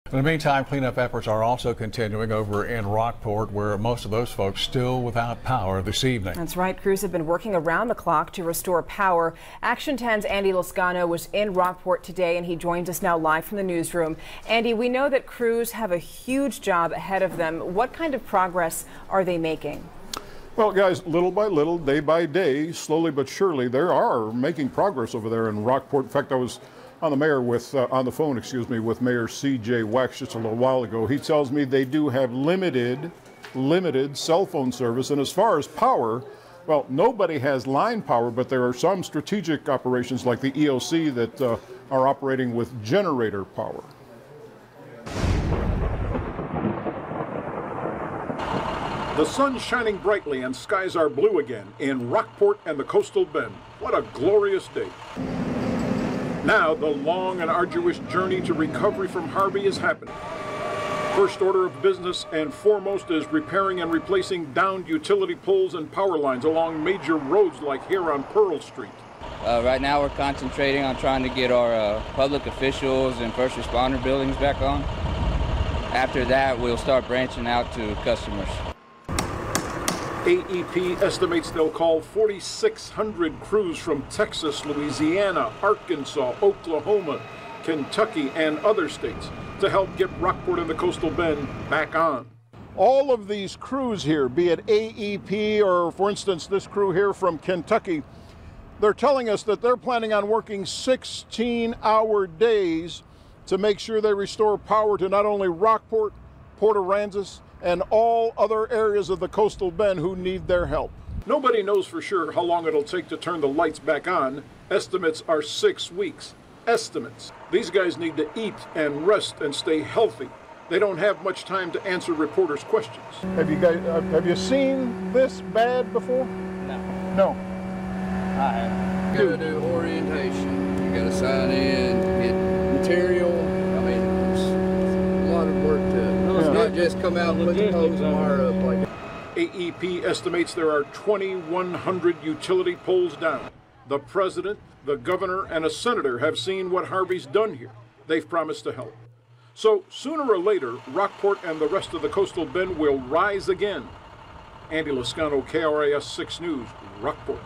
In the meantime, cleanup efforts are also continuing over in Rockport, where most of those folks still without power this evening. That's right. Crews have been working around the clock to restore power. Action 10's Andy Lascano was in Rockport today, and he joins us now live from the newsroom. Andy, we know that crews have a huge job ahead of them. What kind of progress are they making? Well, guys, little by little, day by day, slowly but surely, they are making progress over there in Rockport. In fact, I was on the phone with Mayor C.J. Wax just a little while ago. He tells me they do have limited cell phone service. And as far as power, well, nobody has line power, but there are some strategic operations like the EOC that are operating with generator power. The sun's shining brightly and skies are blue again in Rockport and the coastal bend. What a glorious day. Now the long and arduous journey to recovery from Harvey is happening. First order of business and foremost is repairing and replacing downed utility poles and power lines along major roads like here on Pearl Street. Right now we're concentrating on trying to get our public officials and first responder buildings back on. After that, we'll start branching out to customers. AEP estimates they'll call 4,600 crews from Texas, Louisiana, Arkansas, Oklahoma, Kentucky, and other states to help get Rockport and the coastal bend back on. All of these crews here, be it AEP or, for instance, this crew here from Kentucky, they're telling us that they're planning on working 16-hour days to make sure they restore power to not only Rockport, Port Aransas, and all other areas of the coastal bend who need their help. Nobody knows for sure how long it'll take to turn the lights back on. Estimates are 6 weeks. Estimates. These guys need to eat and rest and stay healthy. They don't have much time to answer reporters' questions. Have you seen this bad before? No. No. I have. You gotta do orientation. You gotta sign in, get material. I mean, it's a lot of work to it. It's not just come out and put the poles and wire up like that. AEP estimates there are 2,100 utility poles down. The president, the governor, and a senator have seen what Harvey's done here. They've promised to help. So sooner or later, Rockport and the rest of the coastal bend will rise again. Andy Lascano, KRAS 6 News, Rockport.